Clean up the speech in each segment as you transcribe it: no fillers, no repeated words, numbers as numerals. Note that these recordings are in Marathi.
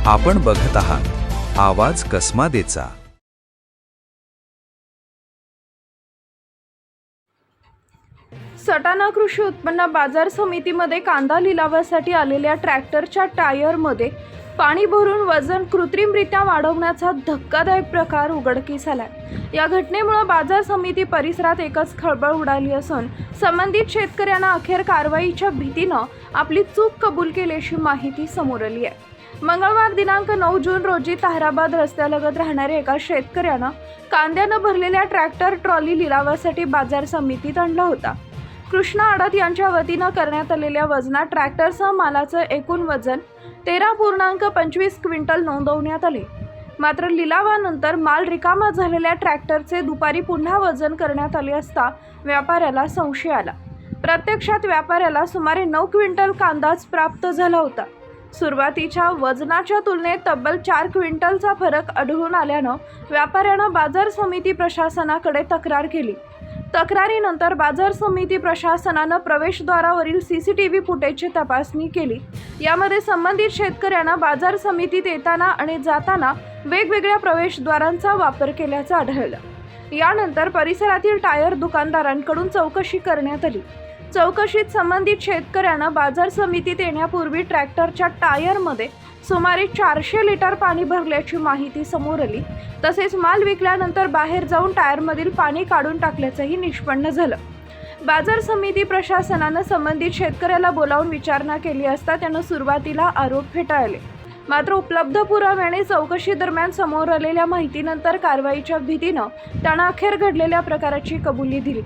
आपण बघत आहात आवाज कसमादेचा। सटाणा कृषी उत्पन्न बाजार समितीमध्ये कांदा लिलावासाठी आलेल्या ट्रॅक्टरच्या टायरमध्ये पाणी भरून वजन कृत्रिमरित्या वाढवण्याचा धक्कादायक प्रकार उघडकीस आलाय। या घटनेमुळे बाजार समिती परिसरात एकच खळबळ उडाली असून संबंधित शेतकऱ्यांना अखेर कारवाईच्या भीतीनं आपली चूक कबूल केल्याची माहिती समोर आली आहे। मंगळवार दिनांक 9 जून रोजी ताहराबाद रस्त्यालगत राहणाऱ्या एका शेतकऱ्यानं कांद्यानं भरलेल्या ट्रॅक्टर ट्रॉली लिलावासाठी बाजार समितीत आणला होता। कृष्णा आडत यांच्या वतीनं करण्यात आलेल्या वजनात ट्रॅक्टरसह मालाचं एकूण वजन 13.25 क्विंटल नोंदवण्यात आले। मात्र लिलावानंतर माल रिकामा झालेल्या ट्रॅक्टरचे दुपारी पुन्हा वजन करण्यात आले असता व्यापाऱ्याला संशय आला। प्रत्यक्षात व्यापाऱ्याला सुमारे 9 क्विंटल कांदाच प्राप्त झाला होता। सुरुवातीच्या वजनाच्या तुलनेत तब्बल 4 क्विंटलचा फरक आढळून आल्यानं व्यापाऱ्यानं बाजार समिती प्रशासनाकडे तक्रार केली। तक्रारीनंतर बाजार समिती प्रशासनानं प्रवेशद्वारावरील सीसीटीव्ही फुटेजची तपासणी केली। यामध्ये संबंधित शेतकऱ्यांना बाजार समितीत येताना आणि जाताना वेगवेगळ्या प्रवेशद्वारांचा वापर केल्याचं आढळलं। यानंतर परिसरातील टायर दुकानदारांकडून चौकशी करण्यात आली। चौकशीत संबंधित शेतकऱ्यांना बाजार समितीत येण्यापूर्वी ट्रॅक्टरच्या टायरमध्ये सुमारे 400 लिटर पाणी भरल्याची माहिती समोर आली। तसेच माल विकल्यानंतर बाहेर जाऊन टायरमधील पाणी काढून टाकल्याचंही निष्पन्न झालं। बाजार समिती प्रशासनानं संबंधित शेतकऱ्याला बोलावून विचारणा केली असता त्यानं सुरुवातीला आरोप फेटाळले। मात्र उपलब्ध पुराव्याने चौकशी दरम्यान समोर आलेल्या माहितीनंतर कारवाईच्या भीतीनं त्यानं अखेर घडलेल्या प्रकाराची कबुली दिली।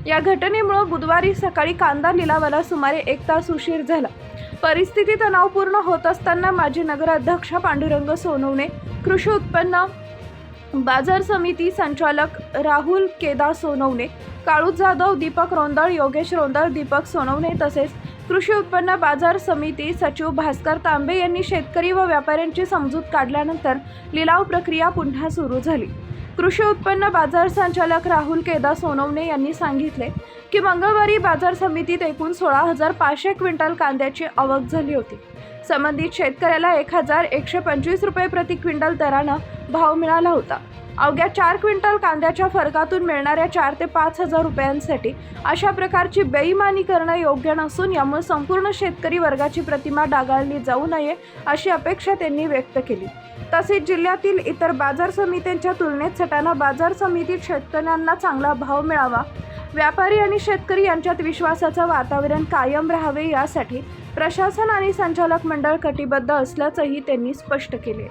या घटनेमुळे बुधवारी सकाळी कांदा लिलावाला सुमारे 1 तास उशीर झाला। परिस्थिती तणावपूर्ण होत असताना माजी नगराध्यक्ष पांडुरंग सोनवणे, कृषी उत्पन्न बाजार समिती संचालक राहुल केदा सोनवणे, काळू जाधव, दीपक रोंदळ, योगेश रोंदळ, दीपक सोनवणे तसेच कृषी उत्पन्न बाजार समिती सचिव भास्कर तांबे यांनी शेतकरी व व्यापाऱ्यांची समजूत काढल्यानंतर लिलाव प्रक्रिया पुन्हा सुरू झाली। कृषी उत्पन्न बाजार संचालक राहुल केदा सोनवणे यांनी सांगितले की मंगळवारी बाजार समितीत एकूण 16,500 क्विंटल कांद्याची आवक झाली होती। संबंधित शेतकऱ्याला 1,125 रुपये प्रति क्विंटल दरानं भाव मिळाला होता। अवघ्या 4 क्विंटल कांद्याच्या फरकातून मिळणाऱ्या 4 ते 5,000 रुपयांसाठी अशा प्रकारची बेईमानी करणं योग्य नसून यामुळे संपूर्ण शेतकरी वर्गाची प्रतिमा डागाळली जाऊ नये अशी अपेक्षा त्यांनी व्यक्त केली। तसेच जिल्ह्यातील इतर बाजार समित्यांच्या तुलनेत सटाणा बाजार समितीत शेतकऱ्यांना चांगला भाव मिळावा, व्यापारी आणि शेतकरी यांच्यात विश्वासाचं वातावरण कायम राहावे यासाठी प्रशासन आणि संचालक मंडळ कटिबद्ध असल्याचंही त्यांनी स्पष्ट केले।